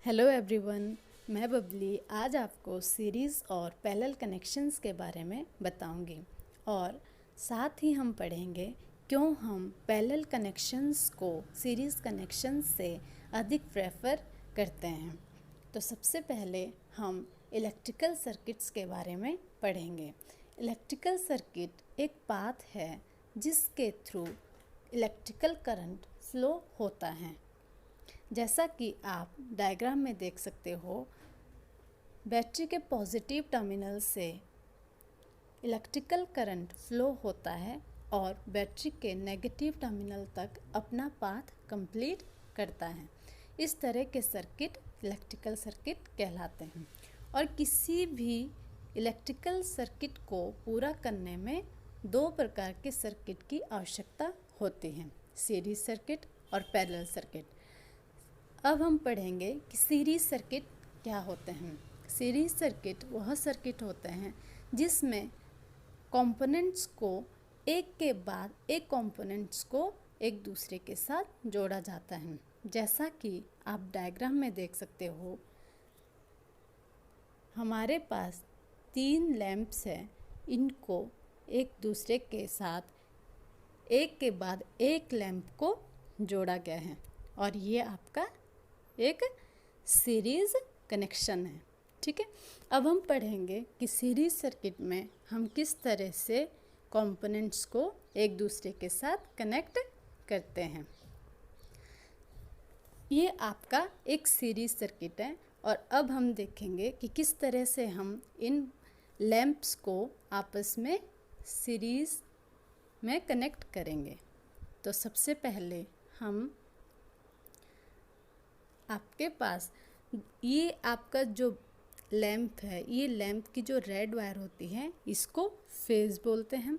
Hello everyone, मैं बबली आज आपको सीरीज़ और पैरेलल कनेक्शंस के बारे में बताऊंगी और साथ ही हम पढ़ेंगे क्यों हम पैरेलल कनेक्शंस को सीरीज़ कनेक्शंस से अधिक प्रेफर करते हैं। तो सबसे पहले हम इलेक्ट्रिकल सर्किट्स के बारे में पढ़ेंगे। इलेक्ट्रिकल सर्किट एक पाथ है जिसके थ्रू इलेक्ट्रिकल करंट फ्लो होता है। जैसा कि आप डायग्राम में देख सकते हो, बैटरी के पॉजिटिव टर्मिनल से इलेक्ट्रिकल करंट फ्लो होता है और बैटरी के नेगेटिव टर्मिनल तक अपना पाथ कंप्लीट करता है। इस तरह के सर्किट इलेक्ट्रिकल सर्किट कहलाते हैं। और किसी भी इलेक्ट्रिकल सर्किट को पूरा करने में दो प्रकार के सर्किट की आवश्यकता होती है, सीरीज सर्किट और पैरेलल सर्किट। अब हम पढ़ेंगे कि सीरीज सर्किट क्या होते हैं। सीरीज सर्किट वह सर्किट होते हैं जिसमें कंपोनेंट्स को एक के बाद एक कंपोनेंट्स को एक दूसरे के साथ जोड़ा जाता है। जैसा कि आप डायग्राम में देख सकते हो, हमारे पास 3 लैंप्स हैं। इनको एक दूसरे के साथ एक के बाद एक लैंप को जोड़ा गया है और ये आपका एक सीरीज़ कनेक्शन है। ठीक है, अब हम पढ़ेंगे कि सीरीज सर्किट में हम किस तरह से कंपोनेंट्स को एक दूसरे के साथ कनेक्ट करते हैं। ये आपका एक सीरीज सर्किट है और अब हम देखेंगे कि किस तरह से हम इन लैंप्स को आपस में सीरीज में कनेक्ट करेंगे। तो सबसे पहले हम आपके पास ये आपका जो लैंप है, ये लैंप की जो रेड वायर होती है इसको फेज बोलते हैं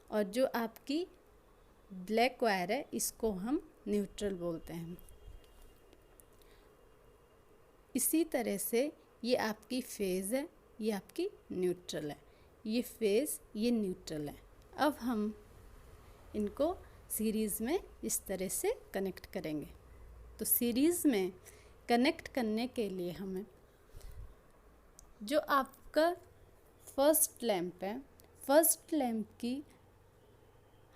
और जो आपकी ब्लैक वायर है इसको हम न्यूट्रल बोलते हैं। इसी तरह से ये आपकी फेज है, ये आपकी न्यूट्रल है। ये फेज, ये न्यूट्रल है। अब हम इनको सीरीज़ में इस तरह से कनेक्ट करेंगे। तो सीरीज़ में कनेक्ट करने के लिए हमें जो आपका फर्स्ट लैंप है, फर्स्ट लैंप की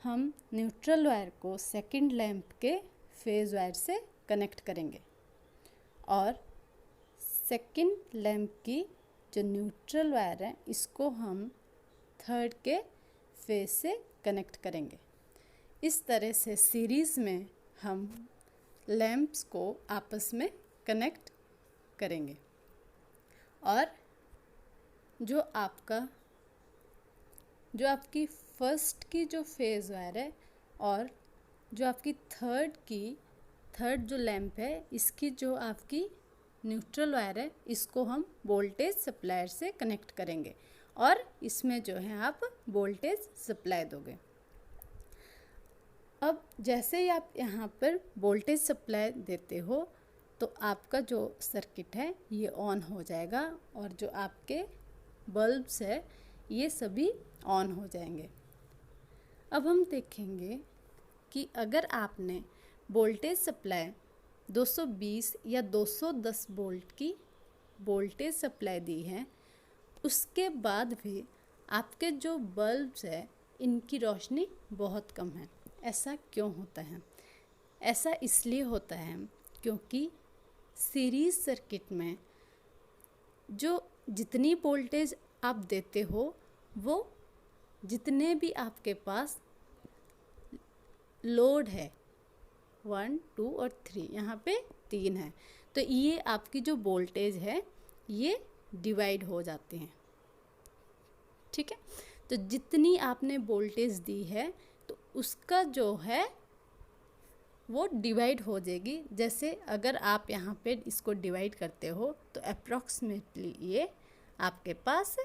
हम न्यूट्रल वायर को सेकंड लैंप के फेज वायर से कनेक्ट करेंगे और सेकंड लैंप की जो न्यूट्रल वायर है इसको हम थर्ड के फेज से कनेक्ट करेंगे। इस तरह से सीरीज़ में हम लैंप्स को आपस में कनेक्ट करेंगे और जो आपकी फर्स्ट की जो फेज वायर है और जो आपकी थर्ड जो लैंप है इसकी जो आपकी न्यूट्रल वायर है इसको हम वोल्टेज सप्लायर से कनेक्ट करेंगे और इसमें जो है आप वोल्टेज सप्लाई दोगे। अब जैसे ही आप यहाँ पर वोल्टेज सप्लाई देते हो तो आपका जो सर्किट है ये ऑन हो जाएगा और जो आपके बल्ब्स है ये सभी ऑन हो जाएंगे। अब हम देखेंगे कि अगर आपने वोल्टेज सप्लाई 220 या 210 वोल्ट की वोल्टेज सप्लाई दी है, उसके बाद भी आपके जो बल्ब्स है इनकी रोशनी बहुत कम है। ऐसा क्यों होता है? ऐसा इसलिए होता है क्योंकि सीरीज सर्किट में जो जितनी वोल्टेज आप देते हो वो जितने भी आपके पास लोड है 1, 2 और 3, यहाँ पे 3 है, तो ये आपकी जो वोल्टेज है ये डिवाइड हो जाती हैं। ठीक है, तो जितनी आपने वोल्टेज दी है तो उसका जो है वो डिवाइड हो जाएगी। जैसे अगर आप यहाँ पे इसको डिवाइड करते हो तो अप्रॉक्सीमेटली ये आपके पास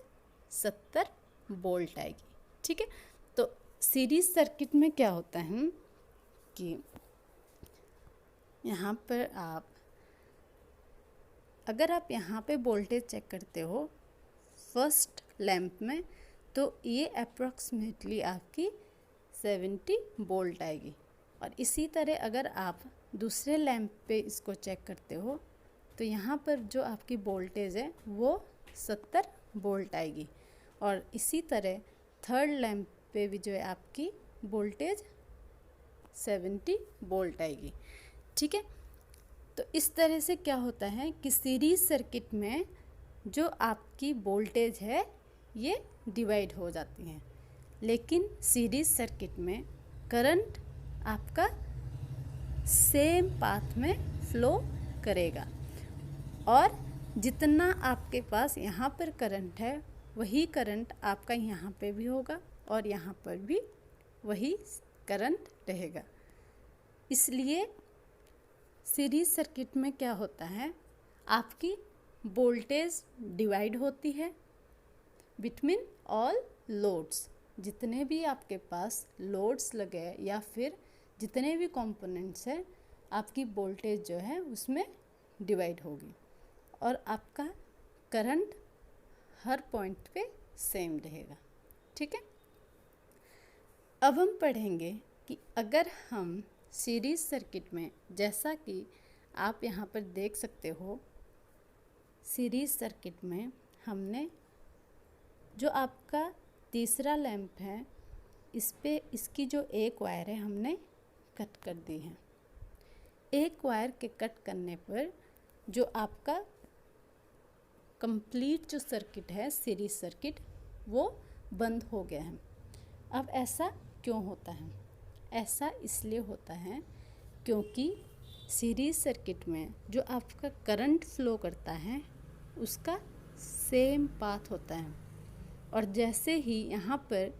70 वोल्ट आएगी। ठीक है, तो सीरीज सर्किट में क्या होता है कि यहाँ पर अगर आप यहाँ पे वोल्टेज चेक करते हो फर्स्ट लैंप में तो ये अप्रॉक्सीमेटली आपकी 70 वोल्ट आएगी। और इसी तरह अगर आप दूसरे लैंप पे इसको चेक करते हो तो यहाँ पर जो आपकी वोल्टेज है वो 70 वोल्ट आएगी। और इसी तरह थर्ड लैंप पे भी जो है आपकी वोल्टेज 70 वोल्ट आएगी। ठीक है, तो इस तरह से क्या होता है कि सीरीज सर्किट में जो आपकी वोल्टेज है ये डिवाइड हो जाती हैं, लेकिन सीरीज सर्किट में करंट आपका सेम पाथ में फ्लो करेगा और जितना आपके पास यहाँ पर करंट है वही करंट आपका यहाँ पे भी होगा और यहाँ पर भी वही करंट रहेगा। इसलिए सीरीज सर्किट में क्या होता है, आपकी वोल्टेज डिवाइड होती है बिटवीन ऑल लोड्स। जितने भी आपके पास लोड्स लगे या फिर जितने भी कंपोनेंट्स हैं, आपकी वोल्टेज जो है उसमें डिवाइड होगी और आपका करंट हर पॉइंट पे सेम रहेगा। ठीक है, अब हम पढ़ेंगे कि अगर हम सीरीज सर्किट में, जैसा कि आप यहाँ पर देख सकते हो, सीरीज सर्किट में हमने जो आपका तीसरा लैंप है इस पे इसकी जो एक वायर है हमने कट कर दी है। एक वायर के कट करने पर जो आपका कंप्लीट जो सर्किट है सीरीज सर्किट वो बंद हो गया है। अब ऐसा क्यों होता है? ऐसा इसलिए होता है क्योंकि सीरीज सर्किट में जो आपका करंट फ्लो करता है उसका सेम पाथ होता है और जैसे ही यहाँ पर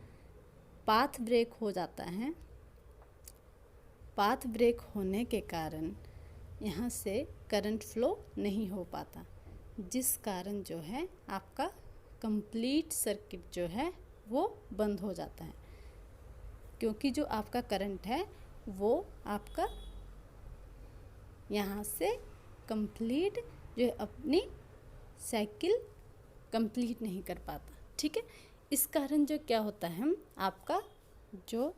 पाथ ब्रेक हो जाता है, पाथ ब्रेक होने के कारण यहाँ से करंट फ्लो नहीं हो पाता, जिस कारण जो है आपका कंप्लीट सर्किट जो है वो बंद हो जाता है। क्योंकि जो आपका करंट है वो आपका यहाँ से कंप्लीट जो है अपनी साइकिल कंप्लीट नहीं कर पाता। ठीक है, इस कारण जो क्या होता है, आपका जो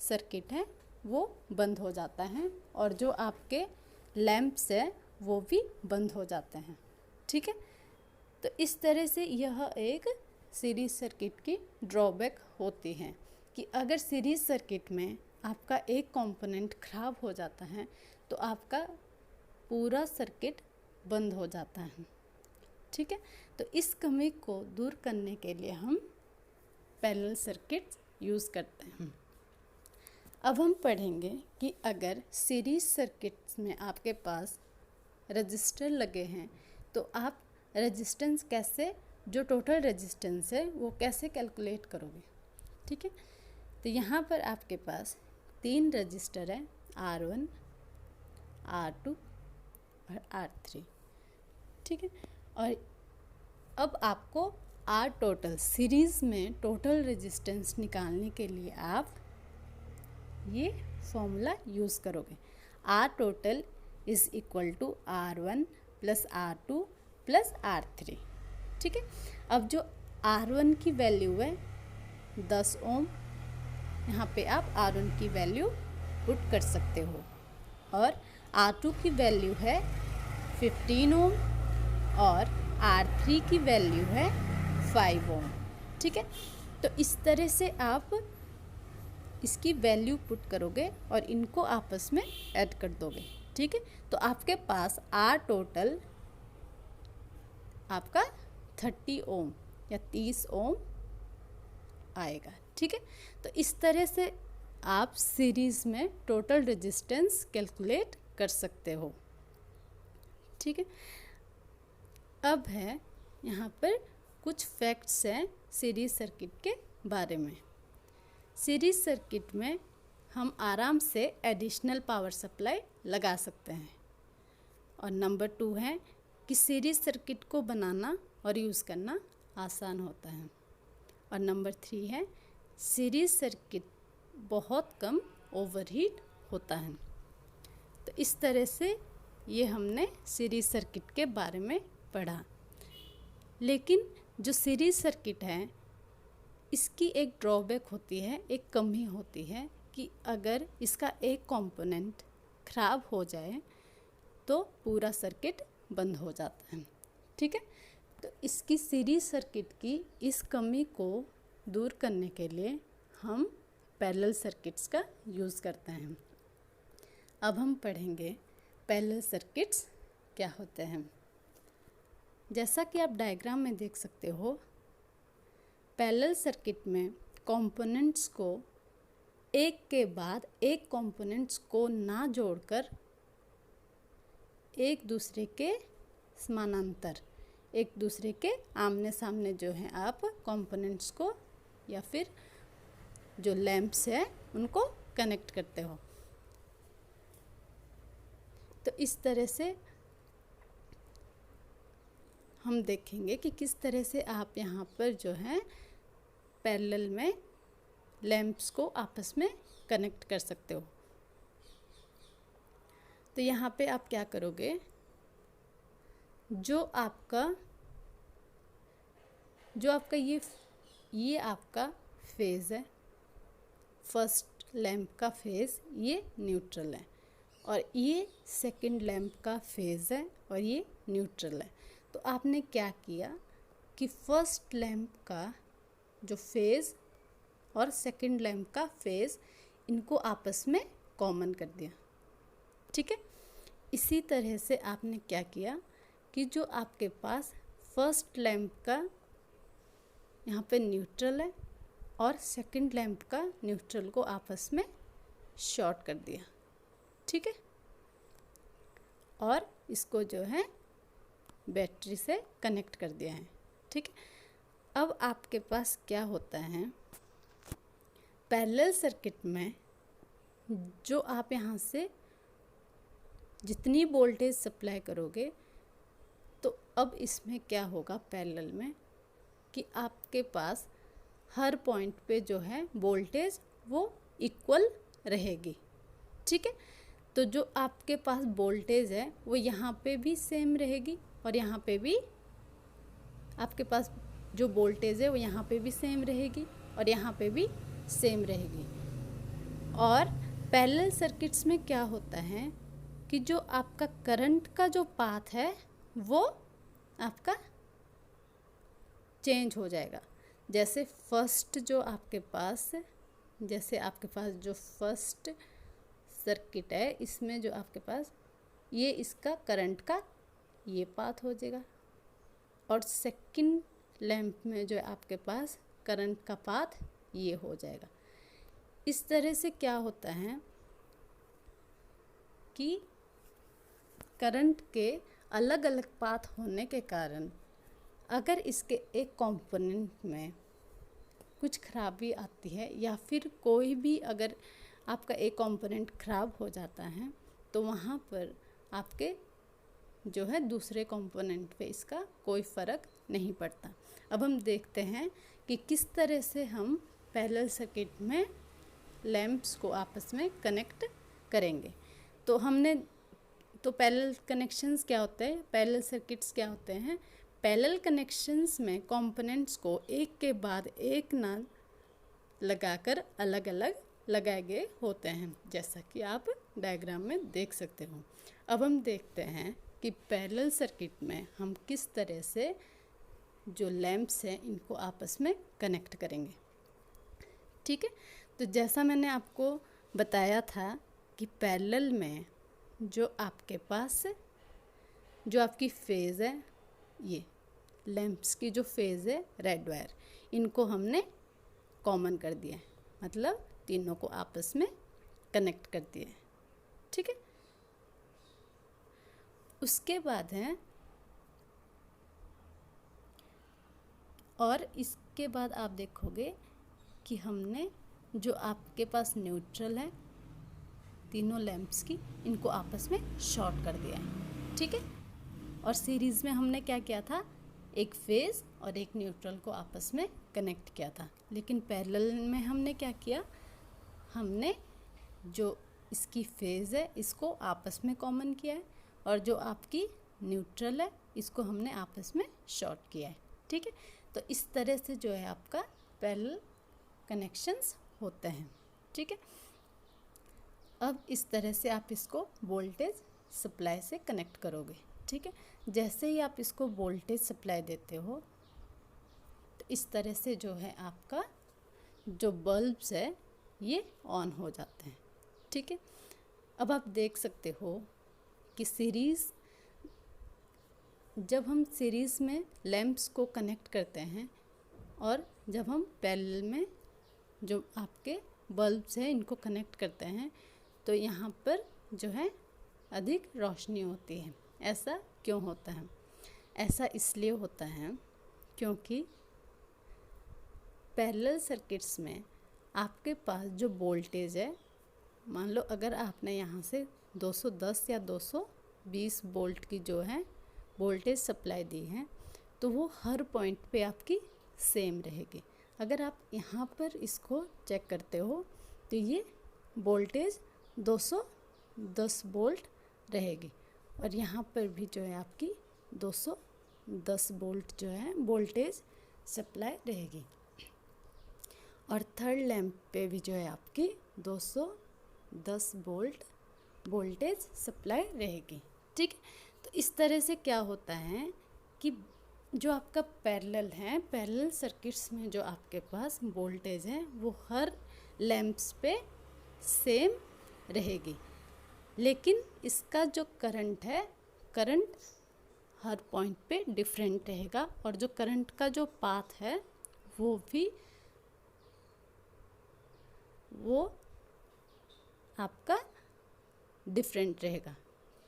सर्किट है वो बंद हो जाता है और जो आपके लैंप्स है वो भी बंद हो जाते हैं। ठीक है, तो इस तरह से यह एक सीरीज सर्किट की ड्रॉबैक होती है कि अगर सीरीज सर्किट में आपका एक कंपोनेंट खराब हो जाता है तो आपका पूरा सर्किट बंद हो जाता है। ठीक है, तो इस कमी को दूर करने के लिए हम पैरेलल सर्किट यूज़ करते हैं। अब हम पढ़ेंगे कि अगर सीरीज सर्किट्स में आपके पास रजिस्टर लगे हैं तो आप रेजिस्टेंस कैसे, जो टोटल रेजिस्टेंस है वो कैसे कैलकुलेट करोगे। ठीक है, तो यहाँ पर आपके पास 3 रजिस्टर है, R1, R2 और R3। ठीक है, और अब आपको R टोटल सीरीज़ में टोटल रेजिस्टेंस निकालने के लिए आप ये फॉर्मूला यूज़ करोगे। R total is equal to R1 plus R2 plus R3। ठीक है, अब जो R1 की वैल्यू है 10 ओम, यहाँ पे आप R1 की वैल्यू पुट कर सकते हो और R2 की वैल्यू है 15 ओम और R3 की वैल्यू है 5 ओम। ठीक है, तो इस तरह से आप इसकी वैल्यू पुट करोगे और इनको आपस में ऐड कर दोगे। ठीक है, तो आपके पास R टोटल आपका 30 ओम या 30 ओम आएगा। ठीक है, तो इस तरह से आप सीरीज़ में टोटल रेजिस्टेंस कैलकुलेट कर सकते हो। ठीक है, अब है यहाँ पर कुछ फैक्ट्स हैं सीरीज सर्किट के बारे में। सीरीज सर्किट में हम आराम से एडिशनल पावर सप्लाई लगा सकते हैं। और नंबर 2 है कि सीरीज सर्किट को बनाना और यूज़ करना आसान होता है। और नंबर 3 है सीरीज सर्किट बहुत कम ओवरहीट होता है। तो इस तरह से ये हमने सीरीज सर्किट के बारे में पढ़ा। लेकिन जो सीरीज सर्किट है इसकी एक ड्रॉबैक होती है, एक कमी होती है कि अगर इसका एक कंपोनेंट ख़राब हो जाए तो पूरा सर्किट बंद हो जाता है। ठीक है, तो इसकी सीरीज सर्किट की इस कमी को दूर करने के लिए हम पैरेलल सर्किट्स का यूज़ करते हैं। अब हम पढ़ेंगे पैरेलल सर्किट्स क्या होते हैं। जैसा कि आप डायग्राम में देख सकते हो, पैरेलल सर्किट में कंपोनेंट्स को एक के बाद एक कंपोनेंट्स को ना जोड़कर एक दूसरे के समानांतर, एक दूसरे के आमने सामने जो है आप कंपोनेंट्स को या फिर जो लैंप्स है उनको कनेक्ट करते हो। तो इस तरह से हम देखेंगे कि किस तरह से आप यहाँ पर जो है पैरेलल में लैंप्स को आपस में कनेक्ट कर सकते हो। तो यहाँ पे आप क्या करोगे, जो आपका ये आपका फेज़ है, फर्स्ट लैंप का फेज़ ये न्यूट्रल है, और ये सेकंड लैंप का फेज़ है और ये न्यूट्रल है। तो आपने क्या किया कि फर्स्ट लैंप का जो फेज़ और सेकंड लैंप का फेज़ इनको आपस में कॉमन कर दिया। ठीक है, इसी तरह से आपने क्या किया कि जो आपके पास फर्स्ट लैंप का यहाँ पे न्यूट्रल है और सेकंड लैंप का न्यूट्रल को आपस में शॉर्ट कर दिया। ठीक है, और इसको जो है बैटरी से कनेक्ट कर दिया है। ठीक है, अब आपके पास क्या होता है, पैरेलल सर्किट में जो आप यहाँ से जितनी वोल्टेज सप्लाई करोगे, तो अब इसमें क्या होगा पैरेलल में कि आपके पास हर पॉइंट पे जो है वोल्टेज वो इक्वल रहेगी। ठीक है, तो जो आपके पास वोल्टेज है वो यहाँ पे भी सेम रहेगी और यहाँ पे भी आपके पास जो वोल्टेज है वो यहाँ पे भी सेम रहेगी और यहाँ पे भी सेम रहेगी। और पैरेलल सर्किट्स में क्या होता है कि जो आपका करंट का जो पाथ है वो आपका चेंज हो जाएगा। जैसे फर्स्ट जो आपके पास जो फर्स्ट सर्किट है, इसमें जो आपके पास ये इसका करंट का ये पाथ हो जाएगा, और सेकंड लैंप में जो आपके पास करंट का पाथ ये हो जाएगा। इस तरह से क्या होता है कि करंट के अलग अलग पाथ होने के कारण अगर इसके एक कंपोनेंट में कुछ खराबी आती है या फिर कोई भी अगर आपका एक कंपोनेंट ख़राब हो जाता है, तो वहाँ पर आपके जो है दूसरे कंपोनेंट पे इसका कोई फ़र्क नहीं पड़ता। अब हम देखते हैं कि किस तरह से हम पैरेलल सर्किट में लैंप्स को आपस में कनेक्ट करेंगे। तो पैरेलल कनेक्शंस क्या होते हैं, पैरेलल सर्किट्स क्या होते हैं। पैरेलल कनेक्शंस में कंपोनेंट्स को एक के बाद एक ना लगाकर अलग अलग लगाए गए होते हैं, जैसा कि आप डायग्राम में देख सकते हो। अब हम देखते हैं कि पैरेलल सर्किट में हम किस तरह से जो लैंप्स हैं इनको आपस में कनेक्ट करेंगे। ठीक है, तो जैसा मैंने आपको बताया था कि पैरेलल में जो आपके पास जो आपकी फेज़ है, ये लैंप्स की जो फेज़ है रेड वायर, इनको हमने कॉमन कर दिया है, मतलब तीनों को आपस में कनेक्ट कर दिया है। ठीक है, उसके बाद है और इसके बाद आप देखोगे कि हमने जो आपके पास न्यूट्रल है तीनों लैंप्स की, इनको आपस में शॉर्ट कर दिया है। ठीक है, और सीरीज़ में हमने क्या किया था, एक फेज़ और एक न्यूट्रल को आपस में कनेक्ट किया था। लेकिन पैरेलल में हमने क्या किया, हमने जो इसकी फेज़ है इसको आपस में कॉमन किया है और जो आपकी न्यूट्रल है इसको हमने आपस में शॉर्ट किया है। ठीक है, तो इस तरह से जो है आपका पैरेलल कनेक्शंस होते हैं। ठीक है, अब इस तरह से आप इसको वोल्टेज सप्लाई से कनेक्ट करोगे। ठीक है, जैसे ही आप इसको वोल्टेज सप्लाई देते हो तो इस तरह से जो है आपका जो बल्ब्स है ये ऑन हो जाते हैं। ठीक है, अब आप देख सकते हो कि जब हम सीरीज़ में लैंप्स को कनेक्ट करते हैं और जब हम पैरेलल में जो आपके बल्ब्स हैं इनको कनेक्ट करते हैं तो यहाँ पर जो है अधिक रोशनी होती है। ऐसा क्यों होता है? ऐसा इसलिए होता है क्योंकि पैरेलल सर्किट्स में आपके पास जो वोल्टेज है, मान लो अगर आपने यहाँ से 210 या 220 वोल्ट की जो है वोल्टेज सप्लाई दी है तो वो हर पॉइंट पे आपकी सेम रहेगी। अगर आप यहाँ पर इसको चेक करते हो तो ये वोल्टेज 210 वोल्ट रहेगी और यहाँ पर भी जो है आपकी 210 वोल्ट जो है वोल्टेज सप्लाई रहेगी और थर्ड लैंप पे भी जो है आपकी 210 वोल्ट वोल्टेज सप्लाई रहेगी। ठीक है, तो इस तरह से क्या होता है कि जो आपका पैरेलल सर्किट्स में जो आपके पास वोल्टेज है वो हर लैंप्स पे सेम रहेगी, लेकिन इसका जो करंट हर पॉइंट पे डिफरेंट रहेगा और जो करंट का जो पाथ है वो आपका डिफरेंट रहेगा।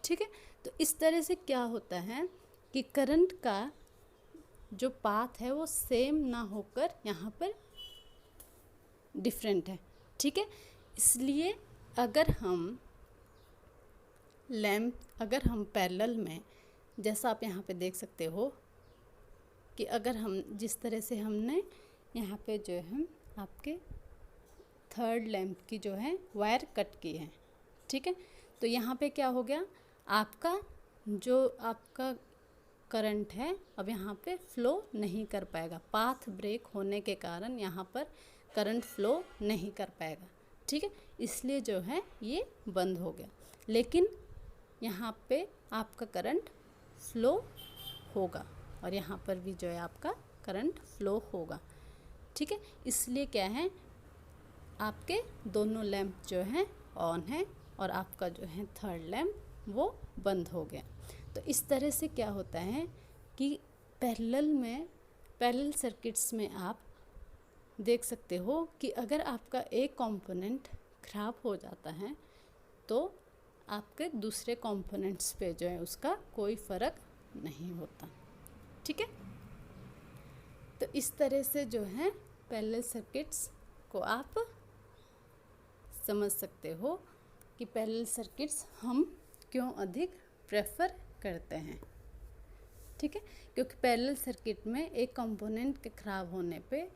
ठीक है, तो इस तरह से क्या होता है कि करंट का जो पाथ है वो सेम ना होकर यहाँ पर डिफरेंट है। ठीक है, इसलिए अगर हम पैरेलल में, जैसा आप यहाँ पे देख सकते हो कि अगर हम जिस तरह से हमने यहाँ पे जो है आपके थर्ड लैंप की जो है वायर कट की है। ठीक है, तो यहाँ पे क्या हो गया, आपका करंट है अब यहाँ पे फ्लो नहीं कर पाएगा, पाथ ब्रेक होने के कारण यहाँ पर करंट फ्लो नहीं कर पाएगा। ठीक है, इसलिए जो है ये बंद हो गया, लेकिन यहाँ पे आपका करंट फ्लो होगा और यहाँ पर भी जो है आपका करंट फ्लो होगा। ठीक है, इसलिए क्या है, आपके दोनों लैंप जो हैं ऑन है और आपका जो है थर्ड लैंप वो बंद हो गया। तो इस तरह से क्या होता है कि पैरेलल सर्किट्स में आप देख सकते हो कि अगर आपका एक कंपोनेंट ख़राब हो जाता है तो आपके दूसरे कंपोनेंट्स पे जो है उसका कोई फ़र्क नहीं होता। ठीक है, तो इस तरह से जो है पैरेलल सर्किट्स को आप समझ सकते हो कि पैरेलल सर्किट्स हम क्यों अधिक प्रेफर करते हैं। ठीक है, क्योंकि पैरेलल सर्किट में एक कंपोनेंट के ख़राब होने पे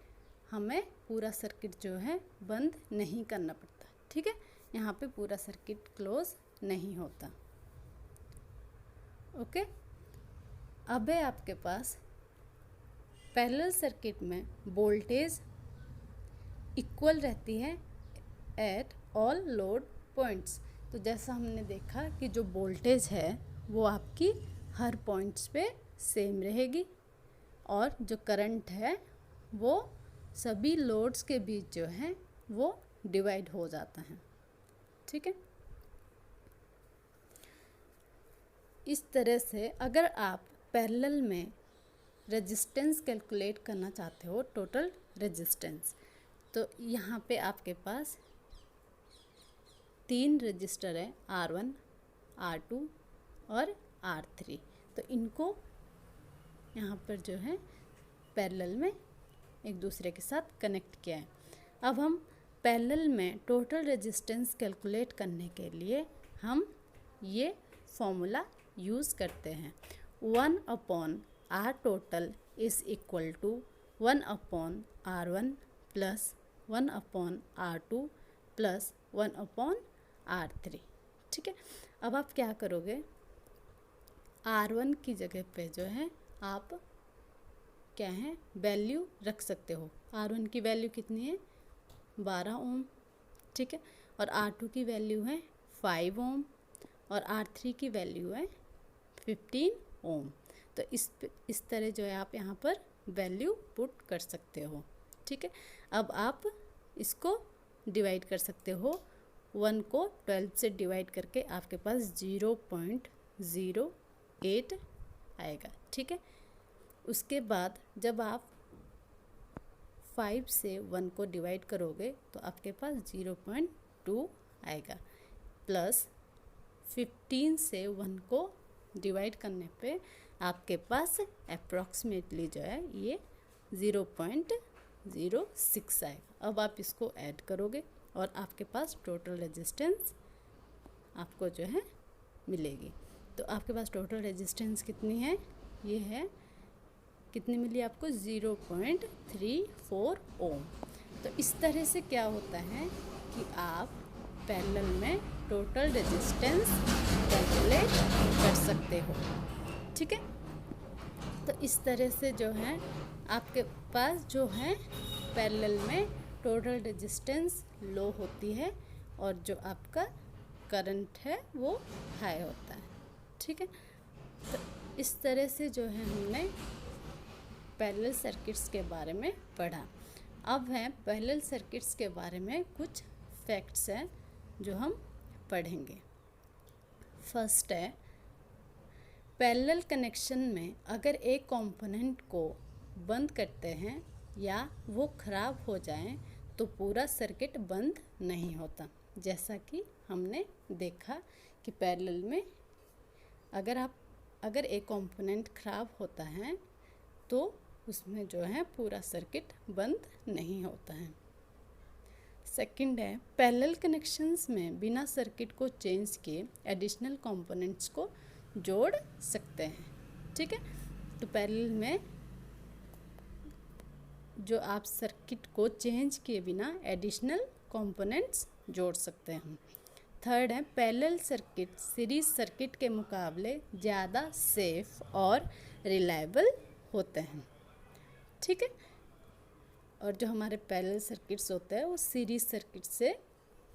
हमें पूरा सर्किट जो है बंद नहीं करना पड़ता। ठीक है, यहाँ पे पूरा सर्किट क्लोज नहीं होता। ओके, अब है आपके पास पैरेलल सर्किट में वोल्टेज इक्वल रहती है एट ऑल लोड पॉइंट्स। तो जैसा हमने देखा कि जो वोल्टेज है वो आपकी हर पॉइंट्स पे सेम रहेगी और जो करंट है वो सभी लोड्स के बीच जो है वो डिवाइड हो जाता है। ठीक है, इस तरह से अगर आप पैरेलल में रेजिस्टेंस कैलकुलेट करना चाहते हो, टोटल रेजिस्टेंस, तो यहाँ पे आपके पास 3 रजिस्टर है, R1, R2 और R3। तो इनको यहाँ पर जो है पैरेलल में एक दूसरे के साथ कनेक्ट किया है। अब हम पैरेलल में टोटल रेजिस्टेंस कैलकुलेट करने के लिए हम ये फॉर्मूला यूज़ करते हैं। 1/R total is equal to 1/R1 plus 1/R2 plus 1/R3। ठीक है, अब आप क्या करोगे, R1 की जगह पे जो है आप क्या है वैल्यू रख सकते हो। R1 की वैल्यू कितनी है, 12 ओम। ठीक है, और R2 की वैल्यू है 5 ओम और R3 की वैल्यू है 15 ओम। तो इस तरह जो है आप यहाँ पर वैल्यू पुट कर सकते हो। ठीक है, अब आप इसको डिवाइड कर सकते हो। 1 को 12 से डिवाइड करके आपके पास 0.08 आएगा। ठीक है, उसके बाद जब आप 5 से 1 को डिवाइड करोगे तो आपके पास 0.2 आएगा, प्लस 15 से 1 को डिवाइड करने पे आपके पास अप्रॉक्सीमेटली जो है ये 0.06 आएगा। अब आप इसको ऐड करोगे और आपके पास टोटल रेजिस्टेंस आपको जो है मिलेगी। तो आपके पास टोटल रेजिस्टेंस कितनी है, ये है, कितनी मिली आपको, 0.34 ओम। तो इस तरह से क्या होता है कि आप पैरेलल में टोटल रेजिस्टेंस कैलकुलेट कर सकते हो। ठीक है, तो इस तरह से जो है आपके पास जो है पैरेलल में टोटल रेजिस्टेंस लो होती है और जो आपका करंट है वो हाई होता है। ठीक है, तो इस तरह से जो है हमने पैरेलल सर्किट्स के बारे में पढ़ा। अब है पैरेलल सर्किट्स के बारे में कुछ फैक्ट्स हैं जो हम पढ़ेंगे। फर्स्ट है, पैरेलल कनेक्शन में अगर एक कंपोनेंट को बंद करते हैं या वो ख़राब हो जाए तो पूरा सर्किट बंद नहीं होता। जैसा कि हमने देखा कि पैरेलल में अगर एक कंपोनेंट ख़राब होता है तो उसमें जो है पूरा सर्किट बंद नहीं होता है। सेकंड है, पैरेलल कनेक्शंस में बिना सर्किट को चेंज किए एडिशनल कंपोनेंट्स को जोड़ सकते हैं। ठीक है, तो पैरेलल में जो आप सर्किट को चेंज किए बिना एडिशनल कंपोनेंट्स जोड़ सकते हैं। थर्ड है, पैरेलल सर्किट सीरीज सर्किट के मुकाबले ज़्यादा सेफ और रिलायबल होते हैं। ठीक है, और जो हमारे पैरेलल सर्किट्स होते हैं वो सीरीज सर्किट से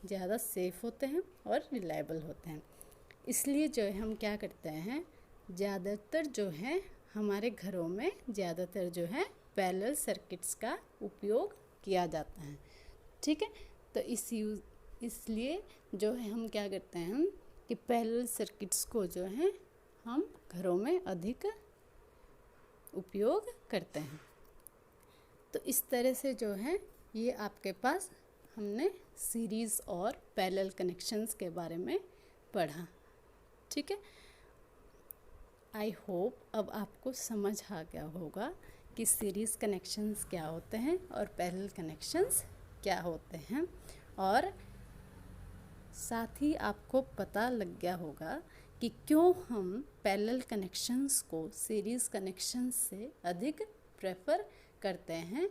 ज़्यादा सेफ होते हैं और रिलायबल होते हैं। इसलिए जो है हम क्या करते हैं, ज़्यादातर जो है हमारे घरों में ज़्यादातर जो है पैरेलल सर्किट्स का उपयोग किया जाता है। ठीक है, तो इसलिए जो है हम क्या करते हैं कि पैरेलल सर्किट्स को जो है हम घरों में अधिक उपयोग करते हैं। तो इस तरह से जो है ये आपके पास हमने सीरीज़ और पैरेलल कनेक्शंस के बारे में पढ़ा। ठीक है, आई होप अब आपको समझ आ गया होगा कि सीरीज़ कनेक्शंस क्या होते हैं और पैरेलल कनेक्शंस क्या होते हैं, और साथ ही आपको पता लग गया होगा कि क्यों हम पैरेलल कनेक्शंस को सीरीज़ कनेक्शंस से अधिक प्रेफर करते हैं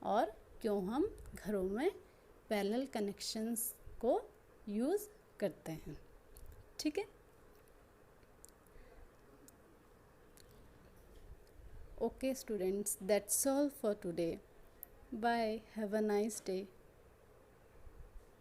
और क्यों हम घरों में पैरेलल कनेक्शंस को यूज़ करते हैं। ठीक है, okay students, that's all for today. Bye, have a nice day.